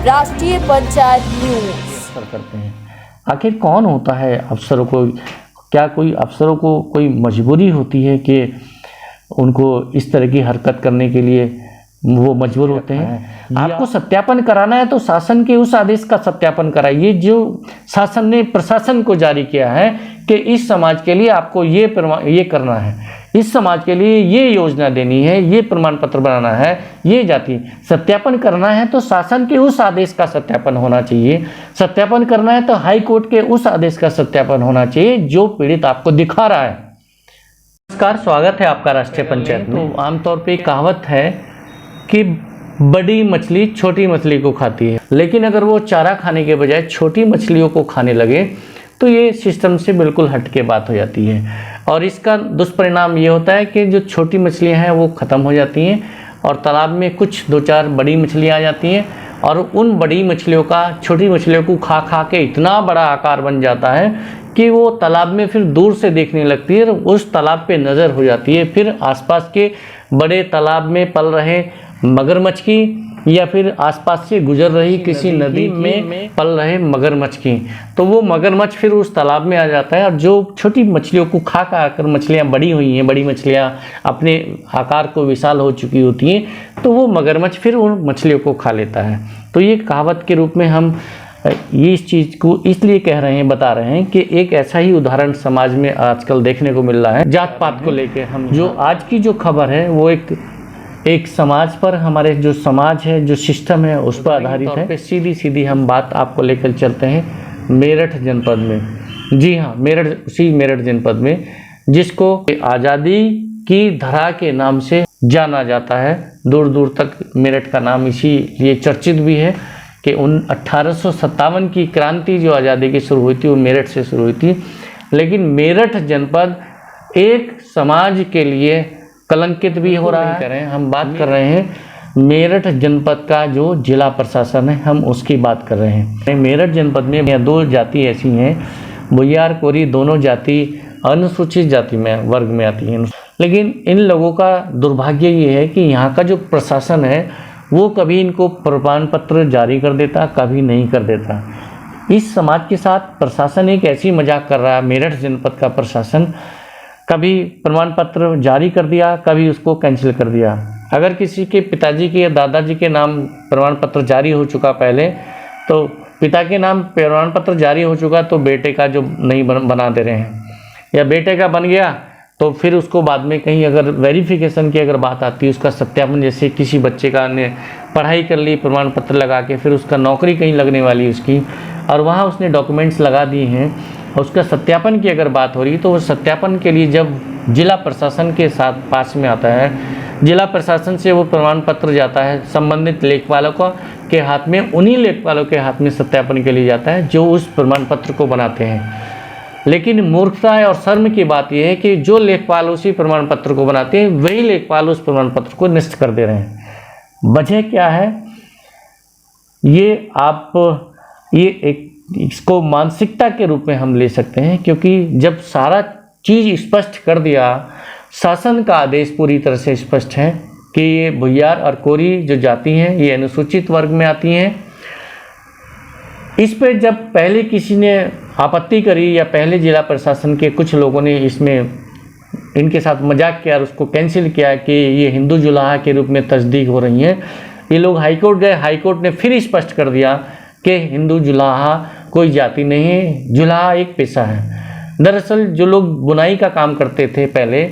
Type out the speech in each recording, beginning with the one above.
राष्ट्रीय पंचायत न्यूज करते हैं। आखिर कौन होता है अफसरों को? क्या कोई अफसरों को कोई मजबूरी होती है कि उनको इस तरह की हरकत करने के लिए वो मजबूर होते हैं? आपको सत्यापन कराना है तो शासन के उस आदेश का सत्यापन कराइए जो शासन ने प्रशासन को जारी किया है कि इस समाज के लिए आपको ये करना है, इस समाज के लिए ये योजना देनी है, ये प्रमाण पत्र बनाना है, ये जाति सत्यापन करना है तो शासन के उस आदेश का सत्यापन होना चाहिए। सत्यापन करना है तो हाई कोर्ट के उस आदेश का सत्यापन होना चाहिए जो पीड़ित आपको दिखा रहा है। नमस्कार, स्वागत है आपका राष्ट्रीय पंचायत में। तो आमतौर पे कहावत है कि बड़ी मछली छोटी मछली को खाती है, लेकिन अगर वो चारा खाने के बजाय छोटी मछलियों को खाने लगे तो ये सिस्टम से बिल्कुल हटके बात हो जाती है और इसका दुष्परिणाम ये होता है कि जो छोटी मछलियां हैं वो ख़त्म हो जाती हैं और तालाब में कुछ 2-4 बड़ी मछलियां आ जाती हैं और उन बड़ी मछलियों का छोटी मछलियों को खा खा के इतना बड़ा आकार बन जाता है कि वो तालाब में फिर दूर से देखने लगती है, उस तालाब पे नज़र हो जाती है। फिर आसपास के बड़े तालाब में पल रहे मगरमच्छ की या फिर आसपास से गुजर रही किसी नदी में पल रहे मगरमच्छ की, तो वो मगरमच्छ फिर उस तालाब में आ जाता है और जो छोटी मछलियों को खा खा कर मछलियाँ बड़ी हुई हैं, बड़ी मछलियाँ अपने आकार को विशाल हो चुकी होती हैं, तो वो मगरमच्छ फिर उन मछलियों को खा लेता है। तो ये कहावत के रूप में हम ये इस चीज़ को इसलिए कह रहे हैं, बता रहे हैं कि एक ऐसा ही उदाहरण समाज में आजकल देखने को मिल रहा है जात पात को लेके। हम जो आज की जो खबर है वो एक समाज पर, हमारे जो समाज है, जो सिस्टम है उस पर आधारित है। सीधी हम बात आपको लेकर चलते हैं मेरठ जनपद में। जी हाँ, मेरठ जनपद में, जिसको आज़ादी की धरा के नाम से जाना जाता है। दूर दूर तक मेरठ का नाम इसीलिए चर्चित भी है कि 1857 की क्रांति जो आज़ादी की शुरू हुई थी वो मेरठ से शुरू हुई थी। लेकिन मेरठ जनपद एक समाज के लिए कलंकित भी हो रहा है। हम बात कर रहे हैं मेरठ जनपद का जो जिला प्रशासन है, हम उसकी बात कर रहे हैं। मेरठ जनपद में 2 जाति ऐसी हैं, भुइयार कोरी, दोनों जाति अनुसूचित जाति में वर्ग में आती हैं। लेकिन इन लोगों का दुर्भाग्य ये है कि यहाँ का जो प्रशासन है वो कभी इनको प्रमाण पत्र जारी कर देता, कभी नहीं कर देता। इस समाज के साथ प्रशासन एक ऐसी मजाक कर रहा है। मेरठ जनपद का प्रशासन कभी प्रमाण पत्र जारी कर दिया, कभी उसको कैंसिल कर दिया। अगर किसी के पिताजी के या दादाजी के नाम प्रमाण पत्र जारी हो चुका पहले, तो पिता के नाम प्रमाण पत्र जारी हो चुका तो बेटे का जो नहीं बना दे रहे हैं, या बेटे का बन गया तो फिर उसको बाद में कहीं अगर वेरिफिकेशन की अगर बात आती है, उसका सत्यापन, जैसे किसी बच्चे का ने पढ़ाई कर ली प्रमाण पत्र लगा के, फिर उसका नौकरी कहीं लगने वाली उसकी और वहाँ उसने डॉक्यूमेंट्स लगा दिए हैं, उसका सत्यापन की अगर बात हो रही तो वो सत्यापन के लिए जब जिला प्रशासन के साथ पास में आता है, जिला प्रशासन से वो प्रमाण पत्र जाता है संबंधित लेखपालों के हाथ में, उन्हीं लेखपालों के हाथ में सत्यापन के लिए जाता है जो उस प्रमाण पत्र को बनाते हैं। लेकिन मूर्खता और शर्म की बात यह है कि जो लेखपाल उसी प्रमाण पत्र को बनाते हैं वही लेखपाल उस प्रमाण पत्र को नष्ट कर दे रहे हैं। वजह क्या है? इसको मानसिकता के रूप में हम ले सकते हैं, क्योंकि जब सारा चीज़ स्पष्ट कर दिया, शासन का आदेश पूरी तरह से स्पष्ट है कि ये भुइयार और कोरी जो जाति हैं ये अनुसूचित वर्ग में आती हैं। इस पर जब पहले किसी ने आपत्ति करी या पहले जिला प्रशासन के कुछ लोगों ने इनके साथ मजाक किया और उसको कैंसिल किया कि ये हिंदू जुलाहा के रूप में तस्दीक हो रही हैं, ये लोग हाईकोर्ट गए। हाईकोर्ट ने फिर स्पष्ट कर दिया कि हिंदू जुलाहा कोई जाति नहीं है, जुलाहा एक पेशा है। दरअसल जो लोग बुनाई का काम करते थे पहले,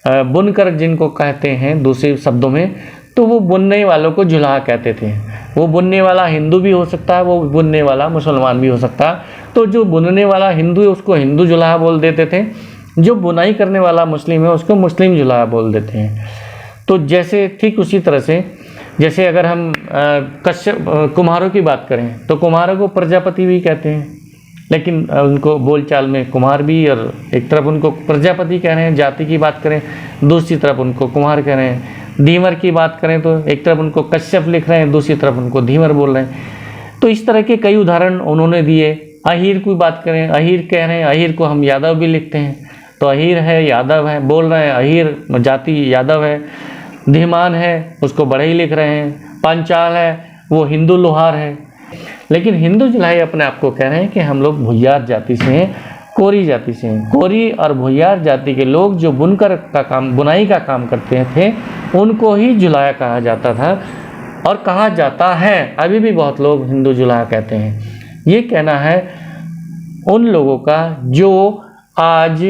बुनकर जिनको कहते हैं दूसरे शब्दों में, तो वो बुनने वालों को जुलाहा कहते थे। वो बुनने वाला हिंदू भी हो सकता है, वो बुनने वाला मुसलमान भी हो सकता है। तो जो बुनने वाला हिंदू है उसको हिंदू जुलाहा बोल देते थे, जो बुनाई करने वाला मुस्लिम है उसको मुस्लिम जुलाहा बोल देते हैं। तो जैसे ठीक उसी तरह से, जैसे अगर हम कुम्हारों की बात करें तो कुम्हारों को प्रजापति भी कहते हैं, लेकिन उनको बोलचाल में कुम्हार भी, और एक तरफ उनको प्रजापति कह रहे हैं जाति की बात करें, दूसरी तरफ उनको कुम्हार कह रहे हैं। धीवर की बात करें तो एक तरफ उनको कश्यप लिख रहे हैं, दूसरी तरफ उनको धीवर बोल रहे हैं। तो इस तरह के कई उदाहरण उन्होंने दिए। अहीर की बात करें, अहीर कह रहे हैं, अहीर को हम यादव भी लिखते हैं, तो अहीर है यादव है, बोल रहे हैं अहीर जाति यादव है। धीमान है उसको बढ़ई लिख रहे हैं, पंचाल है वो हिंदू लोहार है। लेकिन हिंदू जुलाही अपने आप को कह रहे हैं कि हम लोग भुइयार जाति से हैं, कोरी जाति से हैं। कोरी और भुइयार जाति के लोग जो बुनकर का काम, बुनाई का काम करते थे, उनको ही जुलाहा कहा जाता था और कहा जाता है। अभी भी बहुत लोग हिंदू जुलाहा कहते हैं। ये कहना है उन लोगों का जो आज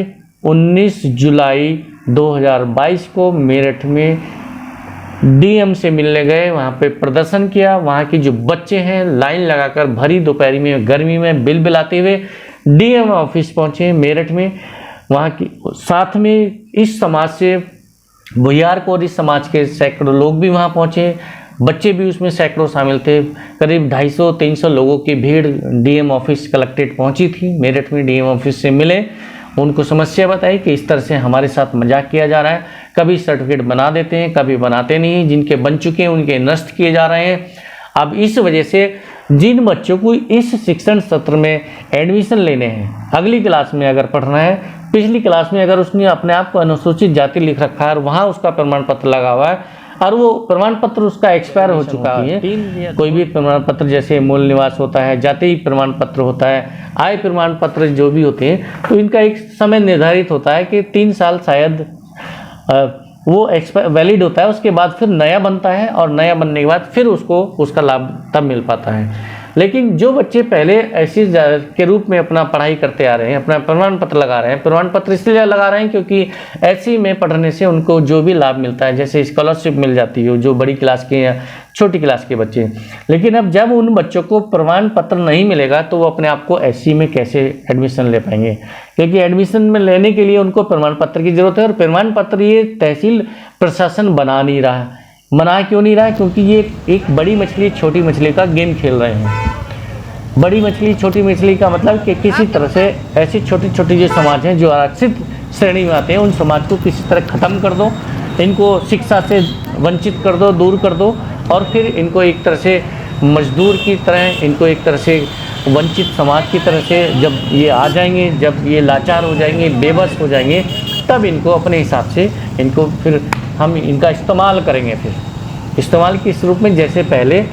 19 जुलाई 2022 को मेरठ में डीएम से मिलने गए, वहाँ पे प्रदर्शन किया। वहाँ की जो बच्चे हैं लाइन लगाकर भरी दोपहरी में गर्मी में बिलबिलाते हुए डीएम ऑफिस पहुँचे मेरठ में। वहाँ की साथ में इस समाज से भुइयार कोरी समाज के सैकड़ों लोग भी वहाँ पहुँचे, बच्चे भी उसमें सैकड़ों शामिल थे। करीब 250-300 लोगों की भीड़ डीएम ऑफिस कलेक्ट्रेट पहुँची थी। मेरठ में डीएम ऑफिस से मिले, उनको समस्या बताई कि इस तरह से हमारे साथ मजाक किया जा रहा है, कभी सर्टिफिकेट बना देते हैं, कभी बनाते नहीं हैं, जिनके बन चुके हैं उनके नष्ट किए जा रहे हैं। अब इस वजह से जिन बच्चों को इस शिक्षण सत्र में एडमिशन लेने हैं, अगली क्लास में अगर पढ़ना है, पिछली क्लास में अगर उसने अपने आप को अनुसूचित जाति लिख रखा है और वहाँ उसका प्रमाण पत्र लगा हुआ है और वो प्रमाण पत्र उसका एक्सपायर हो चुका है, कोई भी प्रमाण पत्र जैसे मूल निवास होता है, जाति प्रमाण पत्र होता है, आय प्रमाण पत्र जो भी होते हैं, तो इनका एक समय निर्धारित होता है कि 3 साल शायद वो एक्सपायर वैलिड होता है। उसके बाद फिर नया बनता है और नया बनने के बाद फिर उसको उसका लाभ तब मिल पाता है। लेकिन जो बच्चे पहले ऐसी के रूप में अपना पढ़ाई करते आ रहे हैं, अपना प्रमाण पत्र लगा रहे हैं, प्रमाण पत्र इसलिए लगा रहे हैं क्योंकि ऐसी में पढ़ने से उनको जो भी लाभ मिलता है, जैसे स्कॉलरशिप मिल जाती है जो बड़ी क्लास के या छोटी क्लास के बच्चे। लेकिन अब जब उन बच्चों को प्रमाण पत्र नहीं मिलेगा तो वो अपने आप को एससी में कैसे एडमिशन ले पाएंगे, क्योंकि एडमिशन में लेने के लिए उनको प्रमाण पत्र की ज़रूरत है। और प्रमाण पत्र ये तहसील प्रशासन बना नहीं रहा। मना क्यों नहीं रहा है? क्योंकि ये एक बड़ी मछली छोटी मछली का गेम खेल रहे हैं। बड़ी मछली छोटी मछली का मतलब कि किसी तरह से ऐसी छोटी छोटी जो समाज हैं जो आरक्षित श्रेणी में आते हैं, उन समाज को किसी तरह ख़त्म कर दो, इनको शिक्षा से वंचित कर दो, दूर कर दो, और फिर इनको एक तरह से मजदूर की तरह, इनको एक तरह से वंचित समाज की तरह से जब ये आ जाएंगे, जब ये लाचार हो जाएंगे, बेबस हो जाएंगे, तब इनको अपने हिसाब से इनको फिर हम इनका इस्तेमाल करेंगे। फिर इस्तेमाल किस रूप में? जैसे पहले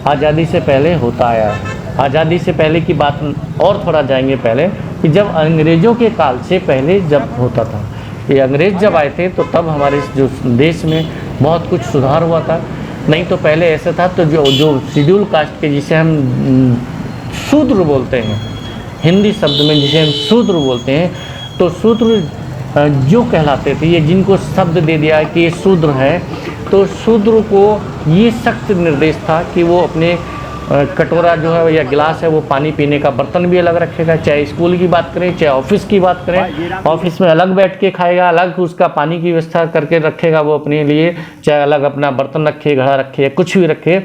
आज़ादी से पहले होता आया है। आज़ादी से पहले की बात और थोड़ा जाएंगे पहले, कि जब अंग्रेज़ों के काल से पहले जब होता था, ये अंग्रेज़ जब आए थे तो तब हमारे जो देश में बहुत कुछ सुधार हुआ था। नहीं तो पहले ऐसा था तो जो शेड्यूल कास्ट के, जिसे हम शूद्र बोलते हैं, हिंदी शब्द में जिसे हम शूद्र बोलते हैं, तो शूद्र जो कहलाते थे, ये जिनको शब्द दे दिया कि ये शूद्र है, तो शूद्र को ये सख्त निर्देश था कि वो अपने कटोरा जो है या गिलास है वो पानी पीने का बर्तन भी अलग रखेगा। चाहे स्कूल की बात करें, चाहे ऑफिस की बात करें, ऑफिस में अलग बैठ के खाएगा, अलग उसका पानी की व्यवस्था करके रखेगा वो अपने लिए, चाहे अलग अपना बर्तन रखे, घड़ा रखे, कुछ भी रखे।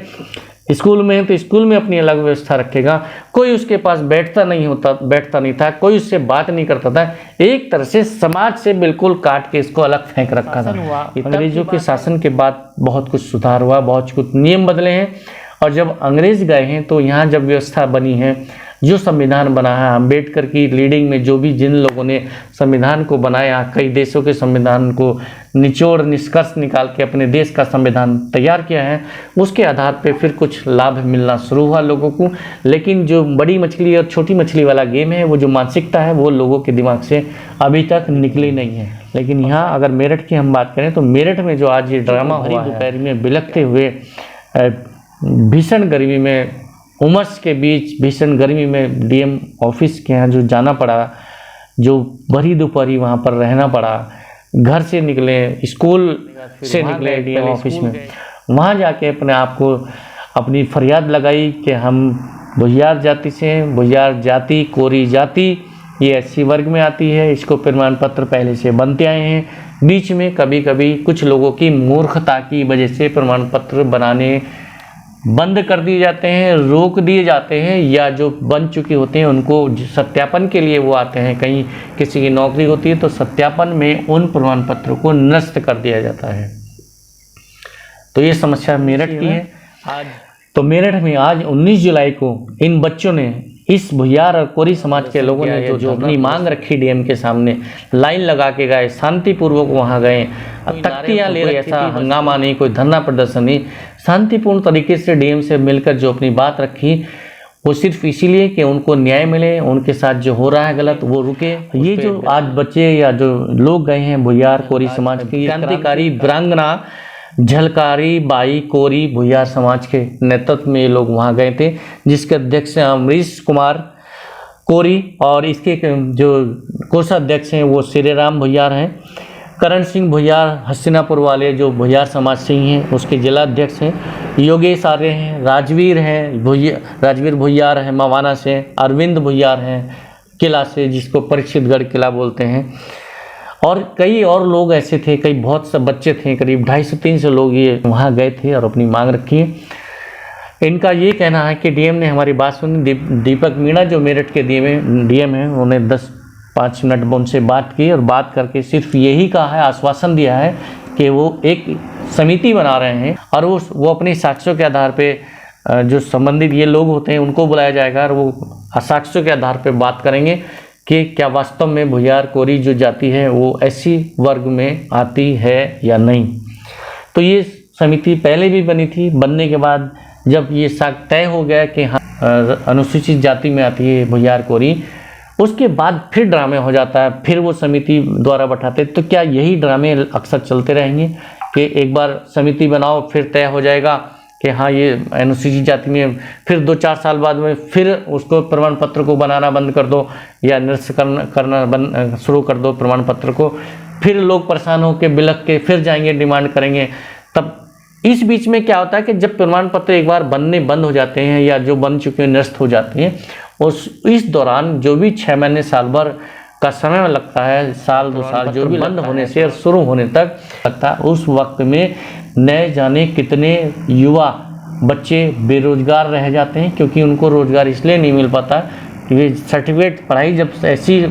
स्कूल में है तो स्कूल में अपनी अलग व्यवस्था रखेगा। कोई उसके पास बैठता नहीं था, कोई उससे बात नहीं करता था। एक तरह से समाज से बिल्कुल काट के इसको अलग फेंक रखा था। अंग्रेजों के शासन के बाद बहुत कुछ सुधार हुआ, बहुत कुछ नियम बदले हैं। और जब अंग्रेज गए हैं तो यहाँ जब व्यवस्था बनी है, जो संविधान बना है, अम्बेडकर की लीडिंग में जो भी जिन लोगों ने संविधान को बनाया, कई देशों के संविधान को निचोड़ निष्कर्ष निकाल के अपने देश का संविधान तैयार किया है, उसके आधार पे फिर कुछ लाभ मिलना शुरू हुआ लोगों को। लेकिन जो बड़ी मछली और छोटी मछली वाला गेम है, वो जो मानसिकता है, वो लोगों के दिमाग से अभी तक निकली नहीं है। लेकिन यहाँ अगर मेरठ की हम बात करें तो मेरठ में जो आज ये ड्रामा हुआ है, दोपहर में बिलखते हुए भीषण गर्मी में, उमस के बीच भीषण गर्मी में डीएम ऑफिस के यहाँ जो जाना पड़ा, जो भरी दोपहरी वहाँ पर रहना पड़ा, घर से निकले, स्कूल से निकले डीएम ऑफिस में, वहाँ जाके अपने आप को अपनी फरियाद लगाई कि हम भुइयार जाति से हैं। भुइयार जाति, कोरी जाति, ये एससी वर्ग में आती है। इसको प्रमाण पत्र पहले से बनते आए हैं। बीच में कभी कभी कुछ लोगों की मूर्खता की वजह से प्रमाण पत्र बनाने बंद कर दिए जाते हैं, रोक दिए जाते हैं, या जो बन चुके होते हैं उनको सत्यापन के लिए वो आते हैं। कहीं किसी की नौकरी होती है तो सत्यापन में उन प्रमाण पत्रों को नष्ट कर दिया जाता है। तो ये समस्या मेरठ की है। आज तो मेरठ में आज 19 जुलाई को इन बच्चों ने इस भुयार और कोरी समाज के लोगों ने जो अपनी मांग रखी डीएम के सामने, लाइन लगा के गए, शांतिपूर्वक वहां गए, तख्तियां ले, ऐसा हंगामा नहीं, कोई धरना प्रदर्शन नहीं, शांतिपूर्ण तरीके से डीएम से मिलकर जो अपनी बात रखी, वो सिर्फ इसीलिए कि उनको न्याय मिले, उनके साथ जो हो रहा है गलत वो रुके। ये जो आज बच्चे या जो लोग गए हैं भुयार कोरी समाज के, क्रांतिकारी वीरांगना झलकारी बाई कोरी भुयार समाज के नेतृत्व में ये लोग वहाँ गए थे, जिसके अध्यक्ष हैं अमरीश कुमार कोरी और इसके जो कोषाध्यक्ष हैं वो श्री राम भुयार हैं। करण सिंह भुयार हस्तिनापुर वाले जो भुयार समाज से ही हैं उसके जिला अध्यक्ष हैं। योगेश आर्य हैं, राजवीर भुयार हैं मवाना से, अरविंद भुयार हैं किला से जिसको परीक्षितगढ़ किला बोलते हैं, और कई और लोग ऐसे थे, कई बहुत से बच्चे थे, करीब 250-300 लोग ये वहाँ गए थे और अपनी मांग रखी है। इनका ये कहना है कि डीएम ने हमारी बात सुनी। दीपक मीणा जो मेरठ के डीएम हैं उन्होंने 10-5 मिनट उनसे बात की और बात करके सिर्फ यही कहा है, आश्वासन दिया है कि वो एक समिति बना रहे हैं और वो अपने साक्ष्यों के आधार पर जो संबंधित ये लोग होते हैं उनको बुलाया जाएगा और वो साक्ष्यों के आधार पर बात करेंगे कि क्या वास्तव में भुयार कोरी जो जाति है वो ऐसी वर्ग में आती है या नहीं। तो ये समिति पहले भी बनी थी, बनने के बाद जब ये तय हो गया कि हाँ अनुसूचित जाति में आती है भुयार कोरी, उसके बाद फिर ड्रामे हो जाता है, फिर वो समिति द्वारा बैठाते। तो क्या यही ड्रामे अक्सर चलते रहेंगे कि एक बार समिति बनाओ फिर तय हो जाएगा कि हाँ ये अनुसूचित जाति में, फिर 2-4 साल बाद में फिर उसको प्रमाण पत्र को बनाना बंद कर दो या निरस्त करना शुरू कर दो प्रमाण पत्र को, फिर लोग परेशान होकर बिलख के फिर जाएंगे डिमांड करेंगे। तब इस बीच में क्या होता है कि जब प्रमाण पत्र एक बार बनने बंद हो जाते हैं या जो बन चुके हैं निरस्त हो जाते हैं, इस दौरान जो भी 6 महीने साल भर का समय लगता है, साल 2 साल जो भी बंद होने से और शुरू होने तक लगता है, उस वक्त में न जाने कितने युवा बच्चे बेरोजगार रह जाते हैं, क्योंकि उनको रोजगार इसलिए नहीं मिल पाता कि सर्टिफिकेट पढ़ाई जब ऐसी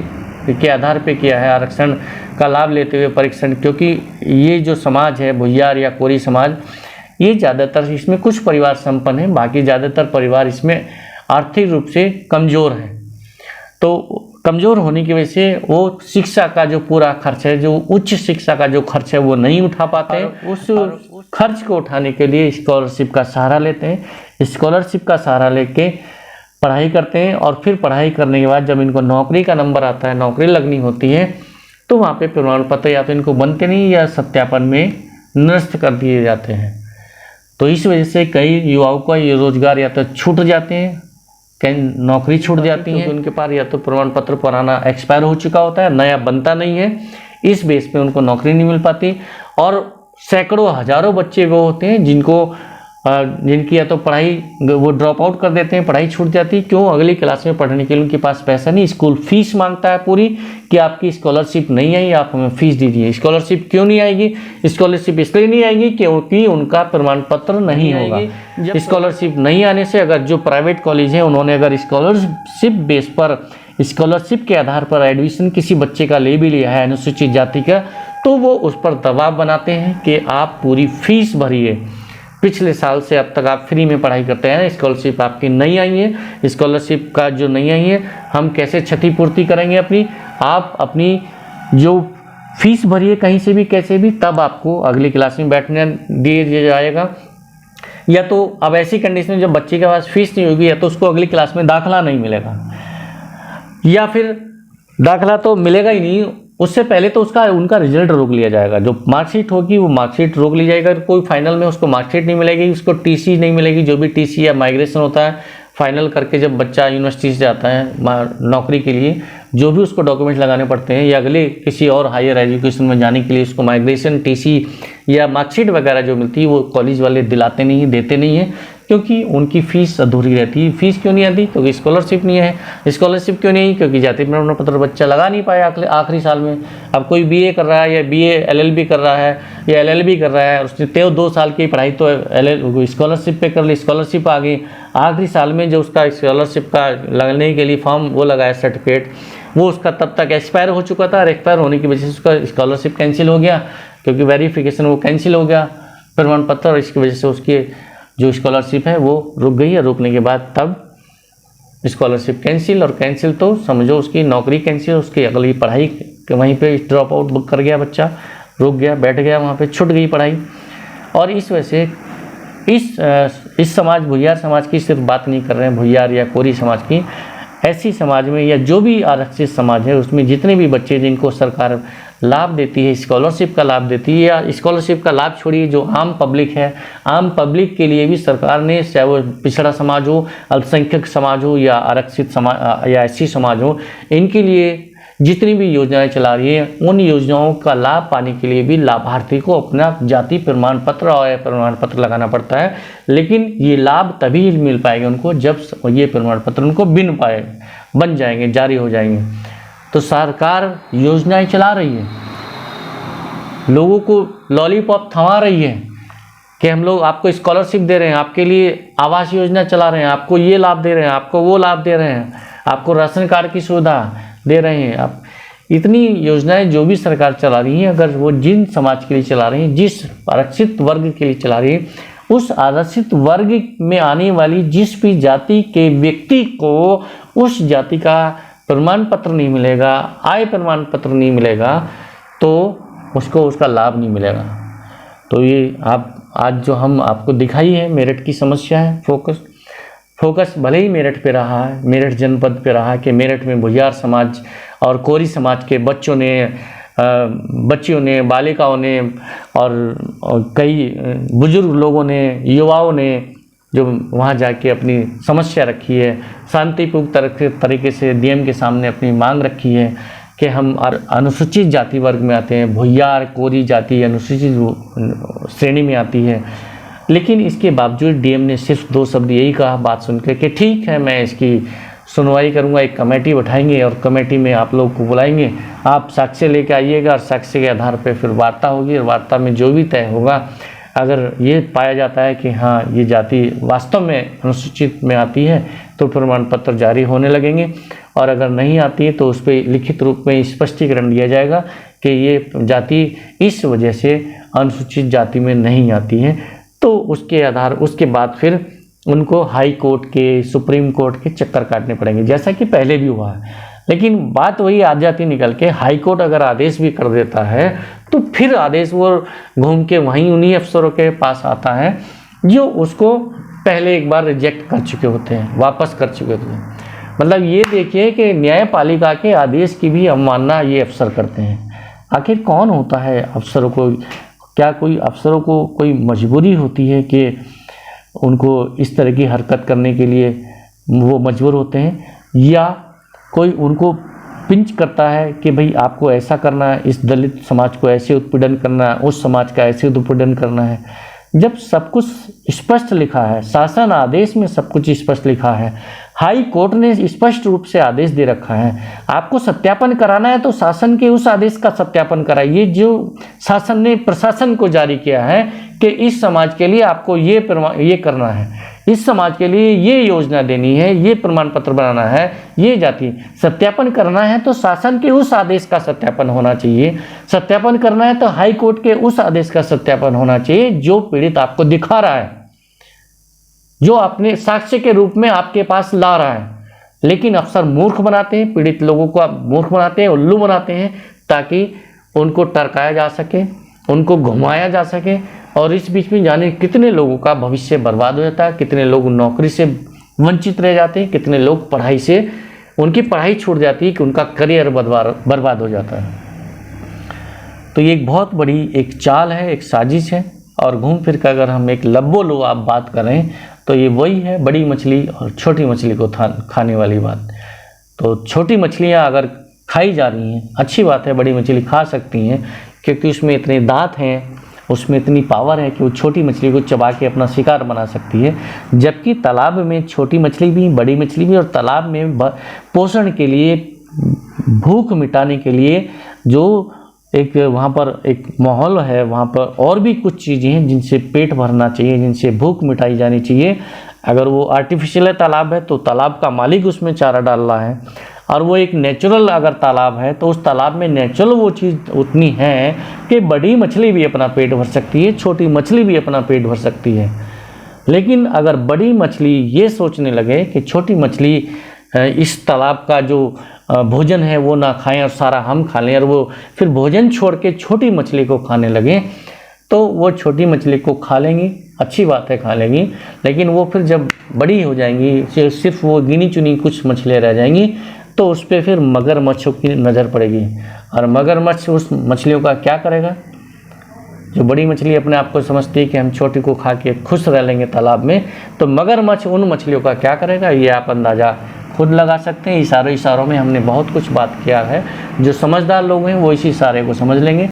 के आधार पे किया है, आरक्षण का लाभ लेते हुए परीक्षण, क्योंकि ये जो समाज है भुयार या कोरी समाज, ये ज़्यादातर इसमें कुछ परिवार संपन्न हैं, बाकी ज़्यादातर परिवार इसमें आर्थिक रूप से कमज़ोर हैं। तो कमज़ोर होने की वजह से वो शिक्षा का जो पूरा खर्च है, जो उच्च शिक्षा का जो खर्च है वो नहीं उठा पाते हैं। उस खर्च को उठाने के लिए स्कॉलरशिप का सहारा लेते हैं। स्कॉलरशिप का सहारा लेके पढ़ाई करते हैं और फिर पढ़ाई करने के बाद जब इनको नौकरी का नंबर आता है, नौकरी लगनी होती है, तो वहाँ पे प्रमाण पत्र या तो इनको बनते नहीं या सत्यापन में निरस्त कर दिए जाते हैं। तो इस वजह से कई युवाओं का ये रोजगार या तो छूट जाते हैं, कई नौकरी छूट जाती है, उनके पास या तो प्रमाण पत्र पुराना एक्सपायर हो चुका होता है, नया बनता नहीं है, इस बेस पे उनको नौकरी नहीं मिल पाती। और सैकड़ों हजारों बच्चे वो होते हैं जिनकी या तो पढ़ाई वो ड्रॉप आउट कर देते हैं, पढ़ाई छूट जाती है। क्यों? अगली क्लास में पढ़ने के लिए उनके पास पैसा नहीं, स्कूल फीस मांगता है पूरी कि आपकी स्कॉलरशिप नहीं आई, आप हमें फीस दीजिए। स्कॉलरशिप क्यों नहीं आएगी? स्कॉलरशिप इसलिए नहीं आएगी क्योंकि उनका प्रमाण पत्र नहीं होगा। स्कॉलरशिप नहीं आने से अगर जो प्राइवेट कॉलेज है उन्होंने अगर स्कॉलरशिप बेस पर, स्कॉलरशिप के आधार पर एडमिशन किसी बच्चे का ले भी लिया है अनुसूचित जाति का, तो वो उस पर दबाव बनाते हैं कि आप पूरी फीस भरिए। पिछले साल से अब तक आप फ्री में पढ़ाई करते हैं, स्कॉलरशिप आपकी नहीं आई है, स्कॉलरशिप का जो नहीं आई है हम कैसे क्षतिपूर्ति करेंगे अपनी? आप अपनी जो फीस भरिए कहीं से भी कैसे भी, तब आपको अगली क्लास में बैठने दिया जाएगा। या तो अब ऐसी कंडीशन में जब बच्चे के पास फीस नहीं होगी, या तो उसको अगली क्लास में दाखला नहीं मिलेगा, या फिर दाखला तो मिलेगा ही नहीं, उससे पहले तो उनका रिजल्ट रोक लिया जाएगा। जो मार्कशीट होगी वो मार्कशीट रोक ली जाएगा, कोई फाइनल में उसको मार्कशीट नहीं मिलेगी, उसको टीसी नहीं मिलेगी। जो भी टीसी या माइग्रेशन होता है फाइनल करके जब बच्चा यूनिवर्सिटी से जाता है नौकरी के लिए, जो भी उसको डॉक्यूमेंट लगाने पड़ते हैं या अगले किसी और हायर एजुकेशन में जाने के लिए उसको माइग्रेशन टीसी या मार्कशीट वगैरह जो मिलती है वो कॉलेज वाले दिलाते नहीं हैं, देते नहीं हैं, क्योंकि उनकी फ़ीस अधूरी रहती है। फीस क्यों नहीं आती? क्योंकि स्कॉलरशिप नहीं है। स्कॉलरशिप क्यों नहीं? क्योंकि जाति प्रमाण पत्र बच्चा लगा नहीं पाया आखिरी साल में। अब कोई बीए कर रहा है या बीए एलएलबी कर रहा है या एलएलबी कर रहा है, उसने 2 साल की पढ़ाई तो स्कॉलरशिप पे कर ली, स्कॉलरशिप आ गई, आखिरी साल में जो उसका स्कॉलरशिप का लगने के लिए फॉर्म वो लगाया सर्टिफिकेट, वो उसका तब तक एक्सपायर हो चुका था और एक्सपायर होने की वजह से उसका स्कॉलरशिप कैंसिल हो गया, क्योंकि वेरिफिकेशन वो कैंसिल हो गया प्रमाण पत्र, और इसकी वजह से उसकी जो स्कॉलरशिप है वो रुक गई है। रुकने के बाद तब स्कॉलरशिप कैंसिल, और कैंसिल तो समझो उसकी नौकरी कैंसिल, उसकी अगली पढ़ाई वहीं पे ड्रॉप आउट कर गया, बच्चा रुक गया, बैठ गया, वहाँ पे छूट गई पढ़ाई। और इस वजह से इस समाज, भुइयार समाज की सिर्फ बात नहीं कर रहे हैं, भुइयार या कोरी समाज की, ऐसी समाज में या जो भी आरक्षित समाज है उसमें जितने भी बच्चे जिनको सरकार लाभ देती है, स्कॉलरशिप का लाभ देती है, या स्कॉलरशिप का लाभ छोड़िए जो आम पब्लिक है, आम पब्लिक के लिए भी सरकार ने, चाहे वो पिछड़ा समाज हो, अल्पसंख्यक समाज हो या आरक्षित समाज या एससी समाज हो, इनके लिए जितनी भी योजनाएं चला रही है, उन योजनाओं का लाभ पाने के लिए भी लाभार्थी को अपना जाति प्रमाण पत्र और आय प्रमाण पत्र लगाना पड़ता है। लेकिन ये लाभ तभी मिल पाएगा उनको जब ये प्रमाण पत्र उनको बन जाएंगे, जारी हो जाएंगे। तो सरकार योजनाएं चला रही है, लोगों को लॉलीपॉप थमा रही है कि हम लोग आपको स्कॉलरशिप दे रहे हैं, आपके लिए आवास योजना चला रहे हैं, आपको ये लाभ दे रहे हैं, आपको वो लाभ दे रहे हैं, आपको राशन कार्ड की सुविधा दे रहे हैं। आप इतनी योजनाएं जो भी सरकार चला रही है, अगर वो जिन समाज के लिए चला रही है, जिस आरक्षित वर्ग के लिए चला रही है, उस आरक्षित वर्ग में आने वाली जिस भी जाति के व्यक्ति को उस जाति का प्रमाण पत्र नहीं मिलेगा, आय प्रमाण पत्र नहीं मिलेगा, तो उसको उसका लाभ नहीं मिलेगा। तो ये आप आज जो हम आपको दिखाई है मेरठ की समस्या है, फोकस भले ही मेरठ पे रहा है, मेरठ जनपद पे रहा कि मेरठ में भुइयार समाज और कोरी समाज के बच्चियों ने, बालिकाओं ने और कई बुजुर्ग लोगों ने, युवाओं ने जो वहाँ जाके अपनी समस्या रखी है, शांतिपूर्ण तरीके से डीएम के सामने अपनी मांग रखी है कि हम अनुसूचित जाति वर्ग में आते हैं, भुइयार कोरी जाति अनुसूचित श्रेणी में आती है। लेकिन इसके बावजूद डीएम ने सिर्फ 2 शब्द यही कहा बात सुनकर कि ठीक है, मैं इसकी सुनवाई करूंगा, एक कमेटी बैठाएंगे और कमेटी में आप लोग को बुलाएंगे, आप साक्ष्य लेके आइएगा और साक्ष्य के आधार पर फिर वार्ता होगी और वार्ता में जो भी तय होगा, अगर ये पाया जाता है कि हाँ ये जाति वास्तव में अनुसूचित में आती है तो प्रमाण पत्र जारी होने लगेंगे, और अगर नहीं आती है तो उस पर लिखित रूप में स्पष्टीकरण दिया जाएगा कि ये जाति इस वजह से अनुसूचित जाति में नहीं आती है। तो उसके बाद फिर उनको हाई कोर्ट के, सुप्रीम कोर्ट के चक्कर काटने पड़ेंगे, जैसा कि पहले भी हुआ है। लेकिन बात वही आ जाती निकल के, हाई कोर्ट अगर आदेश भी कर देता है तो फिर आदेश वो घूम के वहीं उन्हीं अफसरों के पास आता है जो उसको पहले एक बार रिजेक्ट कर चुके होते हैं, वापस कर चुके होते हैं। मतलब ये देखिए कि न्यायपालिका के आदेश की भी अवमानना ये अफसर करते हैं। आखिर कौन होता है अफसरों को, क्या कोई अफसरों को कोई मजबूरी होती है कि उनको इस तरह की हरकत करने के लिए वो मजबूर होते हैं, या कोई उनको पिंच करता है कि भाई आपको ऐसा करना है, इस दलित समाज को ऐसे उत्पीड़न करना है, उस समाज का ऐसे उत्पीड़न करना है, जब सब कुछ स्पष्ट लिखा है, शासन आदेश में सब कुछ स्पष्ट लिखा है, हाई कोर्ट ने स्पष्ट रूप से आदेश दे रखा है। आपको सत्यापन कराना है तो शासन के उस आदेश का सत्यापन कराइए जो शासन ने प्रशासन को जारी किया है कि इस समाज के लिए आपको ये करना है, इस समाज के लिए ये योजना देनी है, ये प्रमाण पत्र बनाना है, ये जाति सत्यापन करना है तो शासन के उस आदेश का सत्यापन होना चाहिए। सत्यापन करना है तो हाई कोर्ट के उस आदेश का सत्यापन होना चाहिए जो पीड़ित आपको दिखा रहा है, जो अपने साक्ष्य के रूप में आपके पास ला रहा है। लेकिन अफसर मूर्ख बनाते हैं, पीड़ित लोगों को मूर्ख बनाते हैं, उल्लू बनाते हैं, ताकि उनको टरकाया जा सके, उनको घुमाया जा सके, और इस बीच में जाने कितने लोगों का भविष्य बर्बाद हो जाता है, कितने लोग नौकरी से वंचित रह जाते हैं, कितने लोग पढ़ाई से, उनकी पढ़ाई छूट जाती है कि उनका करियर बर्बाद हो जाता है। तो ये एक बहुत बड़ी एक चाल है, एक साजिश है। और घूम फिर कर अगर हम एक लब्बो लो आप बात करें तो ये वही है, बड़ी मछली और छोटी मछली को खाने वाली बात। तो छोटी मछलियाँ अगर खाई जा रही हैं, अच्छी बात है, बड़ी मछली खा सकती हैं क्योंकि उसमें इतने दांत हैं, उसमें इतनी पावर है कि वो छोटी मछली को चबा के अपना शिकार बना सकती है। जबकि तालाब में छोटी मछली भी, बड़ी मछली भी, और तालाब में पोषण के लिए, भूख मिटाने के लिए जो एक वहाँ पर एक माहौल है, वहाँ पर और भी कुछ चीज़ें हैं जिनसे पेट भरना चाहिए, जिनसे भूख मिटाई जानी चाहिए। अगर वो आर्टिफिशियल तालाब है तो तालाब का मालिक उसमें चारा डाल रहा है, और वो एक नेचुरल अगर तालाब है तो उस तालाब में नेचुरल वो चीज़ उतनी है कि बड़ी मछली भी अपना पेट भर सकती है, छोटी मछली भी अपना पेट भर सकती है। लेकिन अगर बड़ी मछली ये सोचने लगे कि छोटी मछली इस तालाब का जो भोजन है वो ना खाएं और सारा हम खा लें, और वो फिर भोजन छोड़ के छोटी मछली को खाने लगें, तो वो छोटी मछली को खा लेंगी, अच्छी बात है खा लेंगी, लेकिन वो फिर जब बड़ी हो जाएंगी, सिर्फ वो गिनी चुनी कुछ मछलियाँ रह जाएंगी, तो उस पर फिर मगरमच्छों की नज़र पड़ेगी। और मगरमच्छ उस मछलियों का क्या करेगा? जो बड़ी मछली अपने आप को समझती है कि हम छोटी को खा के खुश रह लेंगे तालाब में, तो मगरमच्छ उन मछलियों का क्या करेगा, ये आप अंदाज़ा खुद लगा सकते हैं। इशारों में हमने बहुत कुछ बात किया है। जो समझदार लोग हैं वो इसी इशारे को समझ लेंगे।